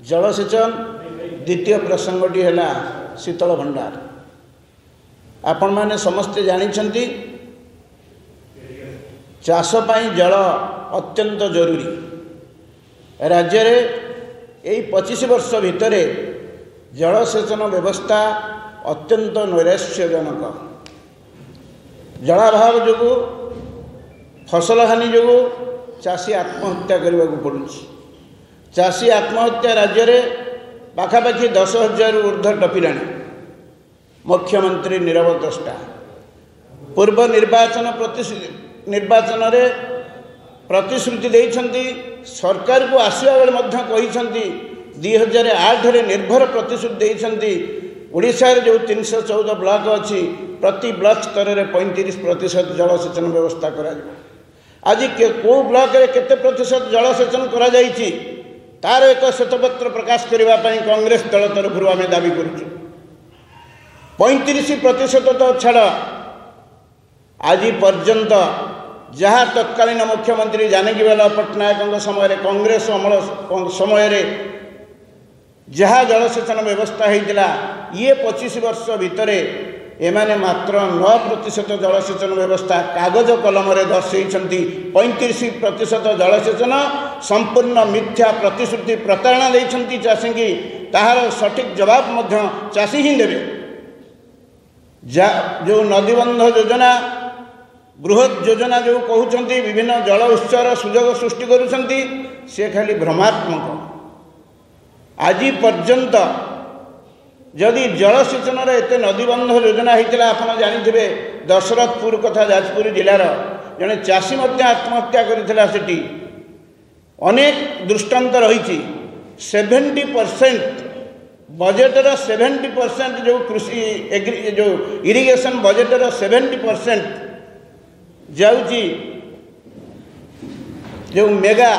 जलसेचन द्वितीय प्रसंगटी है शीतल भंडार। आपण मैंने समस्ते जानिछंती चाष पाई जल अत्यंत जरूरी। राज्य रे यही 25 वर्ष भितर जलसेचन व्यवस्था अत्यंत नैराश्यजनक। जलाभाव जो फसल हानि जो चाषी आत्महत्या करने को पड़ुछि। चाषी आत्महत्या राज्य में पाखापाखि 10,000 ऊर्ध्व टपिलाणी। मुख्यमंत्री नीरव द्रष्टा पूर्व निर्वाचन रे प्रतिश्रुति देइछंती। सरकार को आसवा बेले मध्य कहिछंती 2008 रे निर्भर प्रतिश्रुति देइछंती ओडिशा रे जो 314 ब्लॉक अच्छी प्रति ब्लॉक स्तर में 35% जलसेचन व्यवस्था करा। आज को ब्लॉक रे केते प्रतिशत जलसेचन करा जाइछि तार एक श्वेतपत्र प्रकाश करने कांग्रेस दल तरफ आम दाबी करुँ। 35% तो छाड़ आज पर्यंत जहाँ तत्कालीन मुख्यमंत्री जानकीलाल पट्टनायक समय कांग्रेस अमल समय जहाँ जलसेचन व्यवस्था होता ये 25 वर्ष भितर एमाने मात्र 9% जलसेचन व्यवस्था कागज कलम दर्शे। 35% जलसेचन संपूर्ण मिथ्या प्रतिश्रुति प्रतारणा देइछंती चाषी की ताहार सठिक जवाब मध्य चाषी ही देवे। जो नदीबंध योजना बृहत योजना जो कहते विभिन्न जल उत्सर सुजोग सृष्टि करुछंती से खाली भ्रमात्मक। आज पर्यंत जदि जलसेचन एत नदीबंध योजना होता आप जानी दशरथपुर कथा जाजपुर जिलार जड़े चाषी आत्महत्या करथिला। सेठी अनेक दृष्टांत रही। 70% बजेटर 70% जो कृषि जो इरिगेशन बजेटर 70% जाउची जो मेगा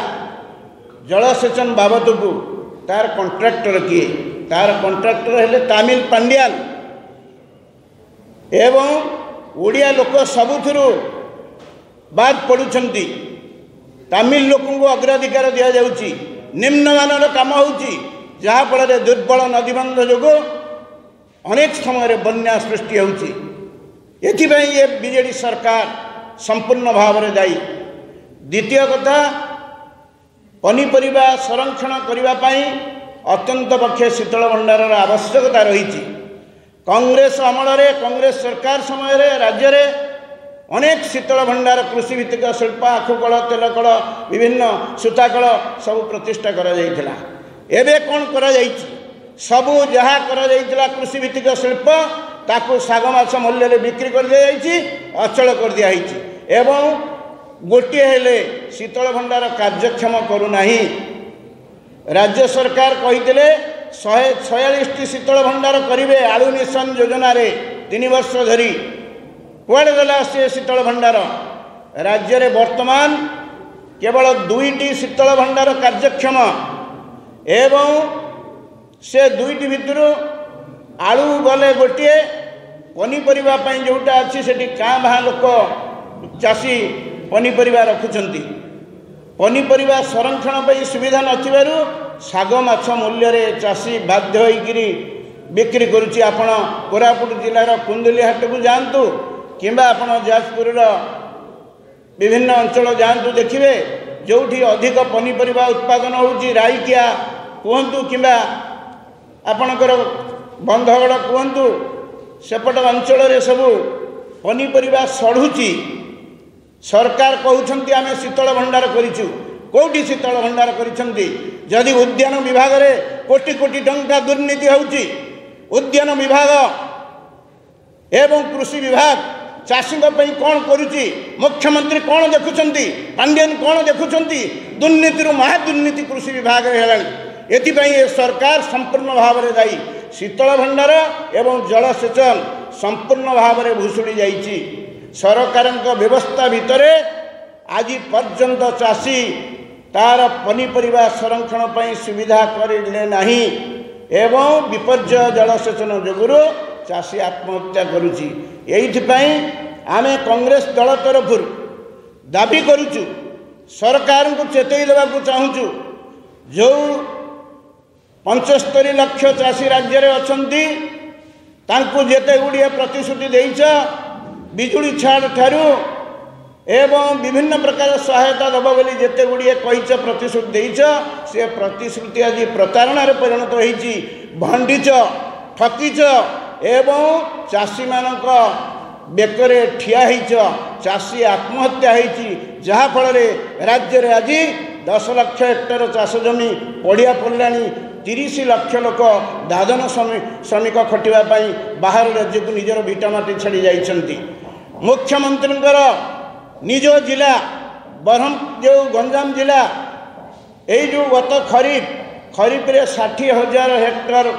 जलसेचन बाबद को तार कॉन्ट्रैक्टर किए तार कॉन्ट्रैक्टर हेले तामिल पांड्याल एवं ओडिया लोक सबुथुरु बाद पड़ुछंती। तामिल लोक को अग्राधिकार दिया जाउची। निम्नमानर काम होउची जहाँ फल दुर्बल नदीबंध जो अनेक समय बन्या सृष्टि होउची। एथिपाई ये बीजेडी सरकार संपूर्ण भाव में दायी। द्वितीय कथा पनीपरिबा संरक्षण करने अत्यंत पक्षे शीतल भंडार आवश्यकता रही। कांग्रेस अमल कांग्रेस सरकार समय राज्य में अनेक शीतल भंडार कृषि भित्तिक शिल्प आखुकल तेलकल विभिन्न सूताकल सब प्रतिष्ठा करा जाइथिला। एबे कौन करा जाइछि सबु जहाँ करा जाइथिला कृषि भित्तिक शिल्प ताकू साग माछ मूल्य बिक्री कर दिया जाइछि, अचल कर दिया जाइछि। एवं गोटे हेले शीतल भंडार कार्यक्षम करूना। राज्य सरकार कही 146 शीतल भंडार करेंगे आलू मिशन योजना रे 3 वर्ष धरी कुआड़े गला से शीतल भंडार। राज्य रे वर्तमान केवल 2टी शीतल भंडार कार्यक्षम एवं से 2टी भितर आलू गले गोटे पनीपरिबा पई जोटा अच्छी से काँ भाँ लोक चाषी पनीपरिबा रखुछंती। पनीपरिबा संरक्षण पर सुविधा नथिबारु साग माछ मूल्य रे चाषी बाध्य होइकिरी बिक्री करुछि। आपण कोरापुट जिलार कुंदली हाट को जातु किंबा आपण जाजपुर विभिन्न अंचल जातु देखिए जोठी अधिक पनीपरिबा उत्पादन होउछि। राईकिया कहतु किंबा आपणकर बंधगड़ कहतु सेपट अंचल रे सबु पनीपरिबा सढ़ुछि। सरकार कहउछंती आमे शीतल भंडार करिछु। कोठी शीतल भंडार करिछंती जदि उद्यान विभाग रे कोटी कोटी टंका दुर्नीति होउछि। उद्यान विभाग एवं कृषि विभाग चाषी कौन करुच्ची मुख्यमंत्री कौन देखुंट पांड्यन कौन देखुंट दुर्नीति महादुर्नीति कृषि विभाग एथिपाई सरकार संपूर्ण भाव में दायी। शीतल भंडार एवं जलसेचन संपूर्ण भाव में भूषुड़ी जाइए। सरकार व्यवस्था भितर आज पर्यंत चाषी तार पनीपरिबा संरक्षण पर सुविधा करें नहीं एवं विपर्य जलसेचन जोगुरु चाषी आत्महत्या करुच्ची। एइथिपाई आमे कांग्रेस दल तरफ दाबी करुचु सरकार को चेतई देवाक चाहूँ जो 75 लाख चाषी राज्य में अछंती तांकु जेते गुड़िए प्रतिश्रुति देइछ बिजुली छाड़ ठारू एवं विभिन्न प्रकार सहायता दब बोली जेते गुड़िए कहीच प्रतिश्रुति देइछ से प्रतिश्रुति आज प्रतारणार परिणत होइछि भंडीच ठकीच एवं चाषी मानक बेकरे ठिया होइछ चाषी आत्महत्या होइछि जहा फल राज्य में आज 10 लाख हेक्टर चाष जमी पड़िया पड़ाणी 30 लाख लोक दादन श्रमिक खटिवाई बाहर राज्य को निजर भिटामाटी छाड़ी जाइछंती। मुख्यमंत्री निज जिला बरहम जो गंजाम जिला यही जो गत खरीफ रे 60,000 हेक्टर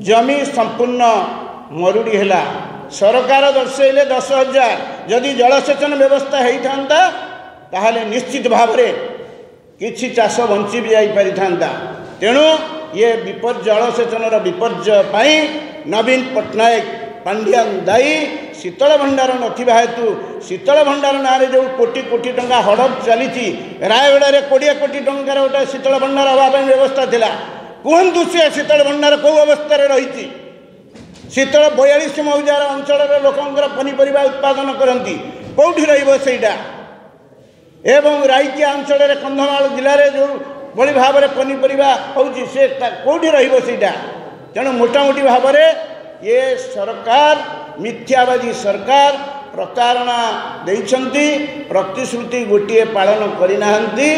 जमी संपूर्ण मरुड़ी है सरकार दर्शेले 10,000 जदि जलसेचन व्यवस्था होता ताहले निश्चित भाव में किछि चाष बंची भी जाई था। तेणु ये जलसेचन विपर्य पाई नवीन पट्टनायक पांड्यान दायी शीतल भंडार नथिबा हेतु शीतल भंडार ना जो कोटी कोटी टंका हड़प चली रायगड़ा 20 कोटी टंकार गोटे शीतल भंडार हाँपाई व्यवस्था थिला कहतु सी शीतल भंडार कौ अवस्था रही शीतल 42 मौजार अंचल लोकंर पनीपरिया उत्पादन करती कौटी रहीटा एवं राइकिया अंचल कंधमाल जिले में जो बड़ी भाव में पनीपरिया होची से कौटी रहीटा तेणु मोटामोटी भाव में ये सरकार मिथ्याबाजी सरकार प्रतारणा देइछंती प्रतिश्रुति गोटे पालन करिनाहंती।